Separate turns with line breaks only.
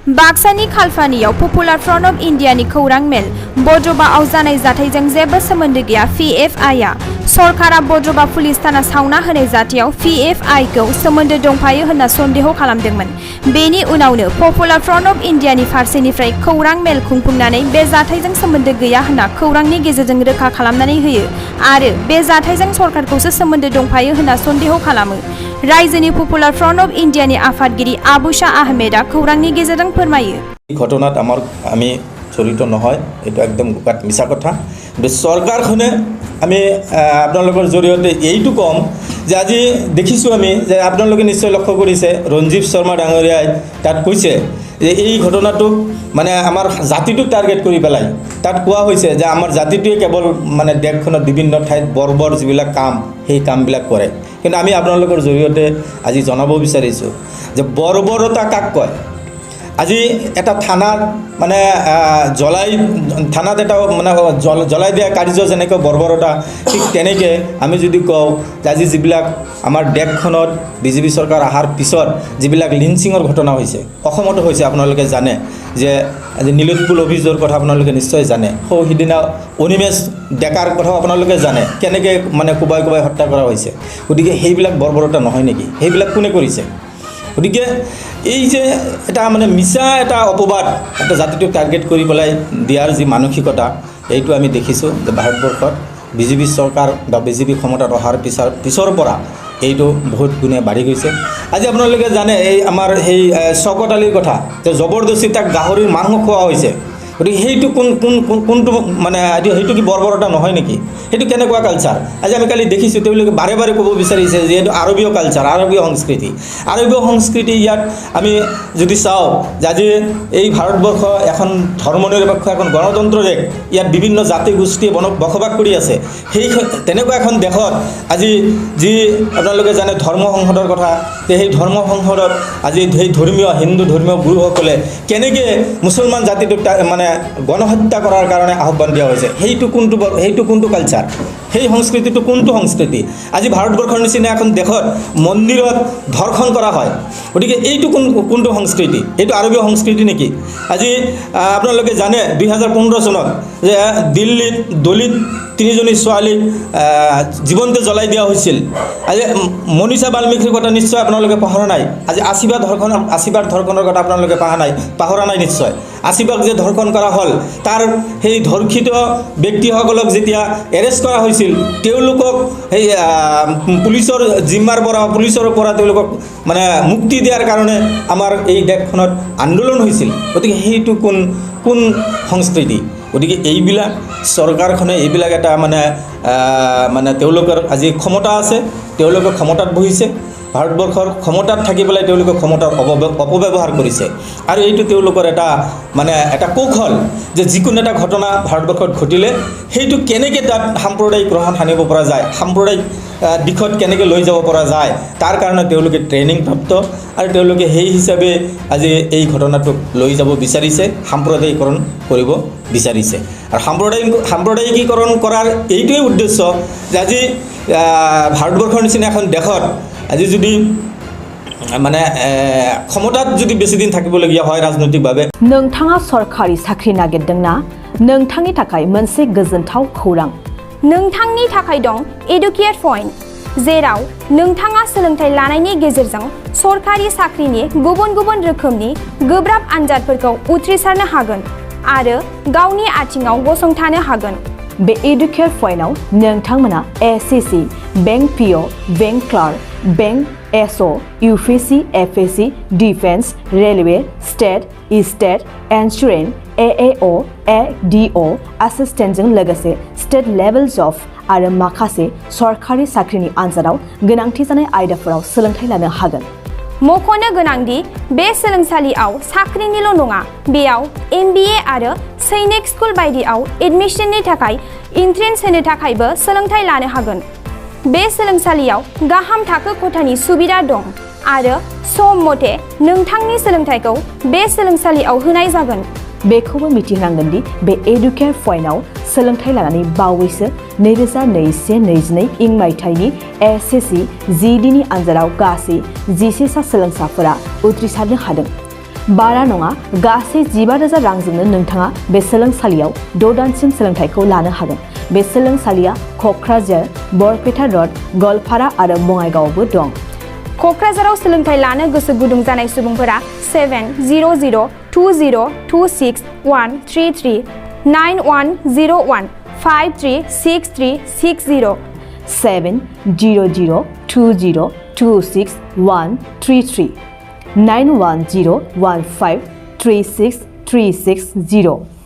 बाक्सानि खालफानियाव popular front of इन्डियानि खौरां mail बज्रबाआव जानाय जाथायजों जेबो सोमोन्दो गैया पिएफआइआ सरकारा बज्रबा पुलिस थाना सावना होनाय जाथायाव पिएफआइखौ सोमोन्दो दंफायो होनना सन्देह खालामदोंमोन। बेनि उनावनो पपुलार फ्रन्ट अफ इन्डियानि फारसेनिफ्राय खौरां मेल खुंफुंनानै बे जाथायजों सोमोन्दो गैया होनना खौरांनि गेजेरजों रोखा खालामनानै होयो आरो बे जाथायजों सरकारखौसो सोमोन्दो दंफायो होनना सन्देह खालामो। रायजोनि पपुलार फ्रन्ट अफ इन्डियानि आफादगिरि आबु शाह आहमेदा खौरांनि गेजेरजों फोरमायो।
घटनात আমি জড়িত নহয়, এটা একদম গোকাত মিছা কথা। সরকারখনে আমি আপোনালোকৰ জৰিয়তে এইটো কম যে আজি দেখিছোঁ আমি যে আপোনালোকে নিশ্চয় লক্ষ্য কৰিছে ৰঞ্জীৱ শৰ্মা ডাঙৰীয়াই তাত কৈছে যে এই ঘটনাটোক মানে আমাৰ জাতিটোক টাৰ্গেট কৰি পেলাই তাত কোৱা হৈছে যে আমাৰ জাতিটোৱে কেৱল মানে দেশখনত বিভিন্ন ঠাইত বৰ্বৰ যিবিলাক কাম সেই কামবিলাক কৰে। কিন্তু আমি আপোনালোকৰ জৰিয়তে আজি জনাব বিচাৰিছোঁ যে বৰ্বৰতা কাক কয়। আজি এটা থানাত মানে থানাত এটা মানে জ্বলাই দিয়া কাৰ্য যেনেকৈ বৰ্বৰতা, ঠিক তেনেকৈ আমি যদি কওঁ যে আজি যিবিলাক আমাৰ দেশখনত বিজেপি চৰকাৰ অহাৰ পিছত যিবিলাক লিঞ্চিঙৰ ঘটনা হৈছে, অসমতো হৈছে, আপোনালোকে জানে যে আজি নীলোৎপল অভিযোগৰ কথা আপোনালোকে নিশ্চয় জানে। সিদিনা অনিমেষ ডেকাৰ কথাও আপোনালোকে জানে কেনেকৈ মানে কোবাই কোবাই হত্যা কৰা হৈছে। গতিকে সেইবিলাক বৰ্বৰতা নহয় নেকি? সেইবিলাক কোনে কৰিছে? গতিকে এই যে এটা মানে মিছা এটা অপবাদ এটা জাতিটোক টাৰ্গেট কৰি পেলাই দিয়াৰ যি মানসিকতা, এইটো আমি দেখিছোঁ যে ভাৰতবৰ্ষত বিজেপি চৰকাৰ বা বিজেপি ক্ষমতাত অহাৰ পিছৰ পৰা এইটো বহুত গুণে বাঢ়ি গৈছে। আজি আপোনালোকে জানে এই আমাৰ সেই শওকত আলীৰ কথা যে জবৰদস্তি তাক গাহৰিৰ মাংস খোৱা হৈছে। গতিকে সেইটো কোনটো মানে সেইটো কি বৰ্বৰতা নহয় নেকি? সেইটো কেনেকুৱা কালচাৰ? আজি আমি কালি দেখিছোঁ তেওঁলোকে বাৰে বাৰে ক'ব বিচাৰিছে যে এইটো আৰবীয় কালচাৰ, আৰবীয় সংস্কৃতি। আৰবীয় সংস্কৃতি ইয়াত আমি যদি চাওঁ যে আজি এই ভাৰতবৰ্ষ এখন ধৰ্মনিৰপেক্ষ এখন গণতন্ত্ৰ দেশ, ইয়াত বিভিন্ন জাতি গোষ্ঠীয়ে বসবাস কৰি আছে। তেনেকুৱা এখন দেশত আজি যি আপোনালোকে জানে ধৰ্ম সংসদৰ কথা, সেই ধৰ্ম সংসদত আজি সেই হিন্দু ধৰ্মীয় গুৰুসকলে কেনেকৈ মুছলমান জাতিটোক মানে গণহত্যা কৰাৰ কাৰণে আহ্বান দিয়া হৈছে। সেইটো কোনটো কালচাৰ? সেই সংস্কৃতিটো কোনটো সংস্কৃতি? আজি ভাৰতবৰ্ষৰ নিচিনা এখন দেশত মন্দিৰত ধৰ্ষণ কৰা হয়। গতিকে এইটো কোনটো সংস্কৃতি? এইটো আৰবীয় সংস্কৃতি নেকি? আজি আপোনালোকে জানে 2015 চনত যে দিল্লীত দলিত 3জনী ছোৱালীক জীৱনতে জ্বলাই দিয়া হৈছিল। আজি মনীষা বাল্মীকিৰ কথা নিশ্চয় আপোনালোকে পাহৰা নাই। আজি আশীৰ্বাদ ধৰ্ষণৰ কথা আপোনালোকে পাহৰা নাই নিশ্চয়। আশীৰ্বাদ যে ধৰ্ষণ কৰা হ'ল, তাৰ সেই ধৰ্ষিত ব্যক্তিসকলক যেতিয়া এৰেষ্ট কৰা হৈছিল, তেওঁলোকক সেই পুলিচৰ পুলিচৰ পৰা তেওঁলোকক মানে মুক্তি দিয়াৰ কাৰণে আমাৰ এই দেশখনত আন্দোলন হৈছিল। গতিকে সেইটো কোন সংস্কৃতি? গতিকে এইবিলাক চৰকাৰখনে এইবিলাক এটা মানে তেওঁলোকৰ আজি ক্ষমতা আছে, তেওঁলোকে ক্ষমতাত বহিছে, ভাৰতবৰ্ষৰ ক্ষমতাত থাকি পেলাই তেওঁলোকে ক্ষমতাৰ অপব্যৱহাৰ কৰিছে। আৰু এইটো তেওঁলোকৰ এটা কৌশল যে যিকোনো এটা ঘটনা ভাৰতবৰ্ষত ঘটিলে সেইটো কেনেকৈ তাত সাম্প্ৰদায়িক গ্ৰহণ সানিব পৰা যায়, সাম্প্ৰদায়িক দিশত কেনেকৈ লৈ যাব পৰা যায়, তাৰ কাৰণে তেওঁলোকে ট্ৰেইনিং প্ৰাপ্ত আৰু তেওঁলোকে সেই হিচাপে আজি এই ঘটনাটোক লৈ যাব বিচাৰিছে, সাম্প্ৰদায়িকৰণ কৰিব বিচাৰিছে। আৰু সাম্প্ৰদায়িকীকৰণ কৰাৰ এইটোৱেই উদ্দেশ্য যে আজি ভাৰতবৰ্ষৰ নিচিনা এখন দেশত আজি যদি মানে ক্ষমতাত যদি বেছি দিন থাকিবলগীয়া হয় ৰাজনৈতিকভাৱে।
नोंथाङा सरकारि साख्रि नागिरदोंना? नोंथांनि थाखाय मोनसे गोजोनथाव खौरां।
नोंथांनि थाखाय दं एडुकेट पइन्ट, जेराव नोंथाङा सोलोंथाइ लानायनि गेजेरजों सरकारि साख्रिनि गुबुन गुबुन रोखोमनि गोब्राब आनजादफोरखौ उथ्रिसारनो हागोन आरो गावनि आथिङाव गसंथानो हागोन।
बे एडुकेट पइन्टआव नोंथांमोना SSC, bank PO, bank clerk, bank SO, UPSC, FSC, defence, railway, state insurance, एएअ, एडिअ एसिस्टेन्टजों लोगोसे स्टेट लेभेल जब आरो माखासे सरकारि साख्रिनि आनजादाव गोनांथि जानाय आयदाफोराव सोलोंथाइ लानो हागोन।
मख'नो गोनांदि बे सोलोंसालियाव साख्रिनिल' नङा, बेयाव एमबिए आरो सैनिक स्कुल बायदियाव एडमिशननि थाखाय एन्ट्रेन्स होनो थाखायबो सोलोंथाइ लानो हागोन। बे सोलोंसालियाव गाहाम थाखो खथानि सुबिदा दं आरो सम मथे नोंथांनि सोलोंथाइखौ बे सोलोंसालियाव होनाय जागोन।
बेखौबो मिथिनांगोन दि बे एडुकेट पइन्टआव सोलोंथाइ लानानै बावैसो 2021-22 इं मायथाइनि एसएससि जिडिनि आनजादाव गासै 11 सा सोलोंसाफोरा उथ्रिसारनो हादों। बारा नङा गासै 15,000 रांजोंनो नोंथाङा बे सोलोंसालियाव 6 दानसिम सोलोंथाइखौ लानो हागोन। बे सोलोंसालिया क'क्राझार, बरपेटा र'ड, गलपारा आरो बङाइगावआवबो दं।
क'क्राझाराव सोलोंथाइ लानो गोसो गुदुं जानाय सुबुंफोरा 700262133 9101 536360
70020262133 9101536360